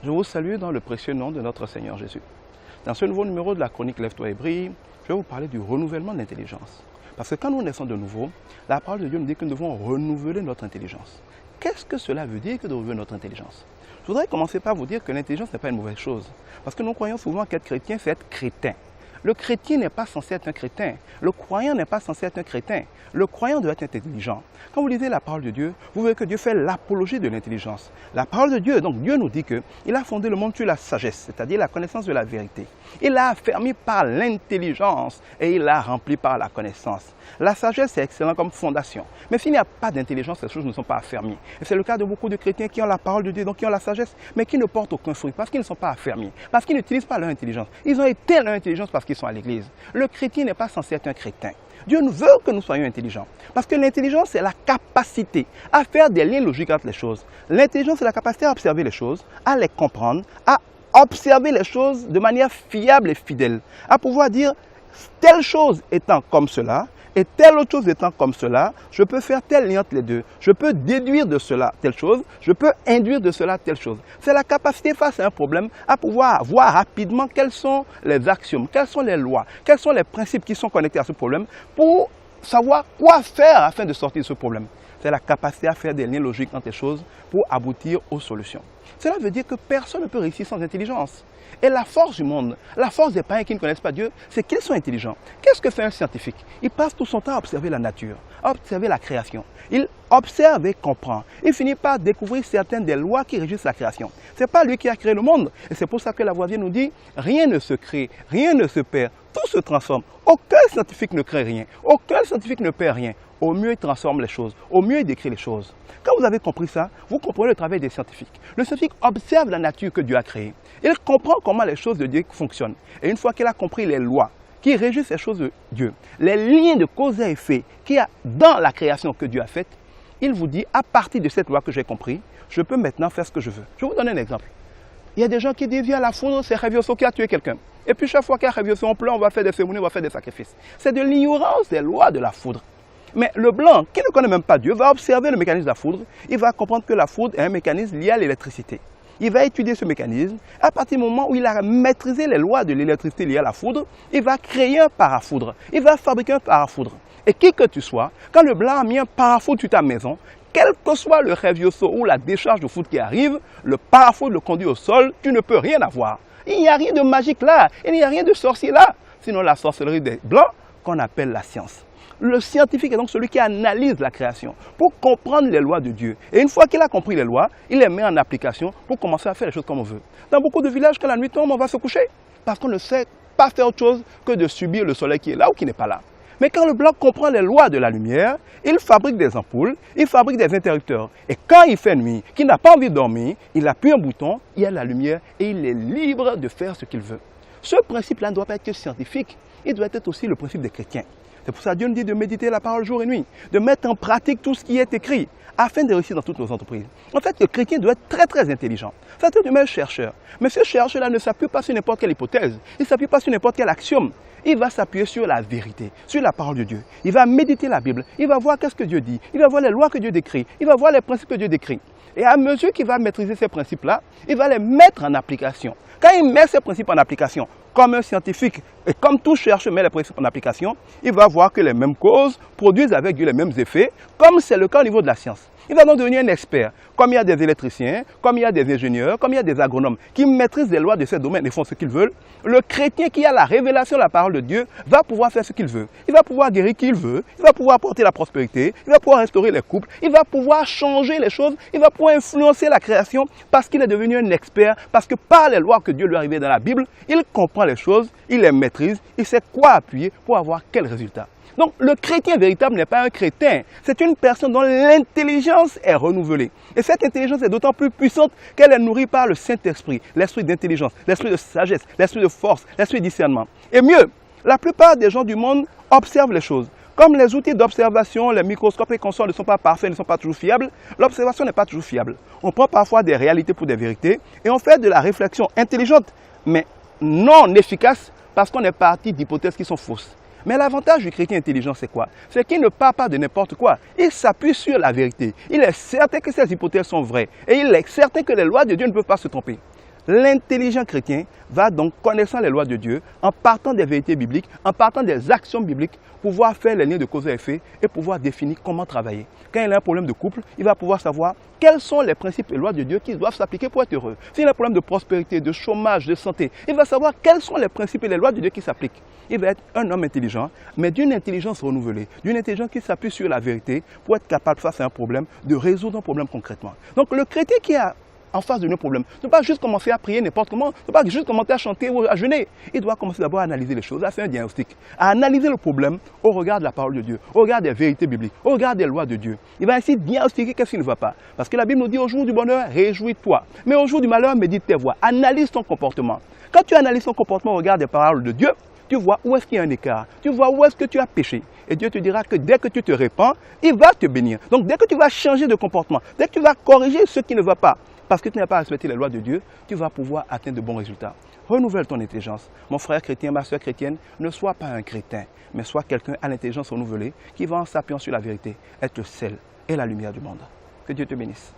Je vous salue dans le précieux nom de notre Seigneur Jésus. Dans ce nouveau numéro de la chronique Lève-toi et brille, je vais vous parler du renouvellement de l'intelligence. Parce que quand nous naissons de nouveau, la parole de Dieu nous dit que nous devons renouveler notre intelligence. Qu'est-ce que cela veut dire que de renouveler notre intelligence? Je voudrais commencer par vous dire que l'intelligence n'est pas une mauvaise chose. Parce que nous croyons souvent qu'être chrétien, c'est être crétin. Le chrétien n'est pas censé être un crétin. Le croyant n'est pas censé être un crétin. Le croyant doit être intelligent. Quand vous lisez la parole de Dieu, vous voyez que Dieu fait l'apologie de l'intelligence. La parole de Dieu, donc Dieu nous dit qu'il a fondé le monde sur la sagesse, c'est-à-dire la connaissance de la vérité. Il l'a affermi par l'intelligence et il l'a rempli par la connaissance. La sagesse est excellente comme fondation. Mais s'il n'y a pas d'intelligence, ces choses ne sont pas affermies. Et c'est le cas de beaucoup de chrétiens qui ont la parole de Dieu, donc qui ont la sagesse, mais qui ne portent aucun fruit parce qu'ils ne sont pas affermis, parce qu'ils n'utilisent pas leur intelligence. Ils ont éteint leur intelligence parce qu'ils sont à l'église. Le chrétien n'est pas censé être un crétin. Dieu nous veut que nous soyons intelligents. Parce que l'intelligence, c'est la capacité à faire des liens logiques entre les choses. L'intelligence, c'est la capacité à observer les choses, à les comprendre, à observer les choses de manière fiable et fidèle. À pouvoir dire, telle chose étant comme cela, et telle autre chose étant comme cela, je peux faire tel lien entre les deux. Je peux déduire de cela telle chose, je peux induire de cela telle chose. C'est la capacité face à un problème à pouvoir voir rapidement quels sont les axiomes, quelles sont les lois, quels sont les principes qui sont connectés à ce problème pour savoir quoi faire afin de sortir de ce problème. C'est la capacité à faire des liens logiques entre les choses pour aboutir aux solutions. Cela veut dire que personne ne peut réussir sans intelligence. Et la force du monde, la force des païens qui ne connaissent pas Dieu, c'est qu'ils sont intelligents. Qu'est-ce que fait un scientifique? Il passe tout son temps à observer la nature, à observer la création. Il observe et comprend. Il finit par découvrir certaines des lois qui régissent la création. Ce n'est pas lui qui a créé le monde. Et c'est pour ça que la Voix nous dit, rien ne se crée, rien ne se perd, tout se transforme. Aucun scientifique ne crée rien, aucun scientifique ne perd rien. Au mieux, il transforme les choses, au mieux, il décrit les choses. Quand vous avez compris ça, vous comprenez le travail des scientifiques. Le scientifique observe la nature que Dieu a créée. Il comprend comment les choses de Dieu fonctionnent. Et une fois qu'il a compris les lois qui régissent les choses de Dieu, les liens de cause et effet qu'il y a dans la création que Dieu a faite, il vous dit, à partir de cette loi que j'ai compris, je peux maintenant faire ce que je veux. Je vais vous donner un exemple. Il y a des gens qui disent, viens la foudre, c'est Revioso qui a tué quelqu'un. Et puis chaque fois qu'il y a Revioso, on pleure, on va faire des cérémonies, on va faire des sacrifices. C'est de l'ignorance des lois de la foudre. Mais le blanc, qui ne connaît même pas Dieu, va observer le mécanisme de la foudre. Il va comprendre que la foudre est un mécanisme lié à l'électricité. Il va étudier ce mécanisme. À partir du moment où il a maîtrisé les lois de l'électricité liées à la foudre, il va créer un parafoudre. Il va fabriquer un parafoudre. Et qui que tu sois, quand le blanc a mis un parafoudre sur ta maison, quel que soit le Revioso ou la décharge de foudre qui arrive, le parafoudre le conduit au sol, tu ne peux rien avoir. Il n'y a rien de magique là, il n'y a rien de sorcier là, sinon la sorcellerie des blancs qu'on appelle la science. Le scientifique est donc celui qui analyse la création pour comprendre les lois de Dieu. Et une fois qu'il a compris les lois, il les met en application pour commencer à faire les choses comme on veut. Dans beaucoup de villages, quand la nuit tombe, on va se coucher parce qu'on ne sait pas faire autre chose que de subir le soleil qui est là ou qui n'est pas là. Mais quand le blanc comprend les lois de la lumière, il fabrique des ampoules, il fabrique des interrupteurs. Et quand il fait nuit, qu'il n'a pas envie de dormir, il appuie un bouton, il y a la lumière et il est libre de faire ce qu'il veut. Ce principe-là ne doit pas être que scientifique, il doit être aussi le principe des chrétiens. C'est pour ça que Dieu nous dit de méditer la parole jour et nuit, de mettre en pratique tout ce qui est écrit, afin de réussir dans toutes nos entreprises. En fait, le chrétien doit être très très intelligent. Ça doit être un chercheur. Mais ce chercheur-là ne s'appuie pas sur n'importe quelle hypothèse, il ne s'appuie pas sur n'importe quel axiome. Il va s'appuyer sur la vérité, sur la parole de Dieu. Il va méditer la Bible, il va voir qu'est-ce que Dieu dit, il va voir les lois que Dieu décrit, il va voir les principes que Dieu décrit. Et à mesure qu'il va maîtriser ces principes-là, il va les mettre en application. Quand il met ces principes en application, comme un scientifique et comme tout chercheur met les principes en application, il va voir que les mêmes causes produisent avec Dieu les mêmes effets, comme c'est le cas au niveau de la science. Il va donc devenir un expert, comme il y a des électriciens, comme il y a des ingénieurs, comme il y a des agronomes qui maîtrisent les lois de ces domaines et font ce qu'ils veulent. Le chrétien qui a la révélation de la parole de Dieu va pouvoir faire ce qu'il veut. Il va pouvoir guérir qui il veut, il va pouvoir apporter la prospérité, il va pouvoir restaurer les couples, il va pouvoir changer les choses, il va pouvoir influencer la création parce qu'il est devenu un expert, parce que par les lois que Dieu lui a révélées dans la Bible, il comprend les choses, il les maîtrise, il sait quoi appuyer pour avoir quel résultat. Donc le chrétien véritable n'est pas un crétin, c'est une personne dont l'intelligence est renouvelée. Et cette intelligence est d'autant plus puissante qu'elle est nourrie par le Saint-Esprit, l'esprit d'intelligence, l'esprit de sagesse, l'esprit de force, l'esprit de discernement. Et mieux, la plupart des gens du monde observent les choses. Comme les outils d'observation, les microscopes et consorts ne sont pas parfaits, ne sont pas toujours fiables, l'observation n'est pas toujours fiable. On prend parfois des réalités pour des vérités et on fait de la réflexion intelligente, mais non efficace parce qu'on est parti d'hypothèses qui sont fausses. Mais l'avantage du chrétien intelligent, c'est quoi? C'est qu'il ne part pas de n'importe quoi. Il s'appuie sur la vérité. Il est certain que ces hypothèses sont vraies. Et il est certain que les lois de Dieu ne peuvent pas se tromper. L'intelligent chrétien va donc, connaissant les lois de Dieu, en partant des vérités bibliques, en partant des actions bibliques, pouvoir faire les liens de cause à effet et pouvoir définir comment travailler. Quand il a un problème de couple, il va pouvoir savoir quels sont les principes et lois de Dieu qui doivent s'appliquer pour être heureux. S'il a un problème de prospérité, de chômage, de santé, il va savoir quels sont les principes et les lois de Dieu qui s'appliquent. Il va être un homme intelligent, mais d'une intelligence renouvelée, d'une intelligence qui s'appuie sur la vérité pour être capable, face à un problème, de résoudre un problème concrètement. Donc le chrétien qui a en face de nos problèmes, ne pas juste commencer à prier n'importe comment, ne pas juste commencer à chanter ou à jeûner. Il doit commencer d'abord à analyser les choses, à faire un diagnostic, à analyser le problème au regard de la parole de Dieu, au regard des vérités bibliques, au regard des lois de Dieu. Il va ainsi diagnostiquer qu'est-ce qui ne va pas. Parce que la Bible nous dit au jour du bonheur, réjouis-toi. Mais au jour du malheur, médite tes voies. Analyse ton comportement. Quand tu analyses ton comportement au regard des paroles de Dieu, tu vois où est-ce qu'il y a un écart, tu vois où est-ce que tu as péché. Et Dieu te dira que dès que tu te répands, il va te bénir. Donc dès que tu vas changer de comportement, dès que tu vas corriger ce qui ne va pas, parce que tu n'as pas respecté les lois de Dieu, tu vas pouvoir atteindre de bons résultats. Renouvelle ton intelligence. Mon frère chrétien, ma soeur chrétienne, ne sois pas un crétin, mais sois quelqu'un à l'intelligence renouvelée qui va en s'appuyant sur la vérité être le sel et la lumière du monde. Que Dieu te bénisse.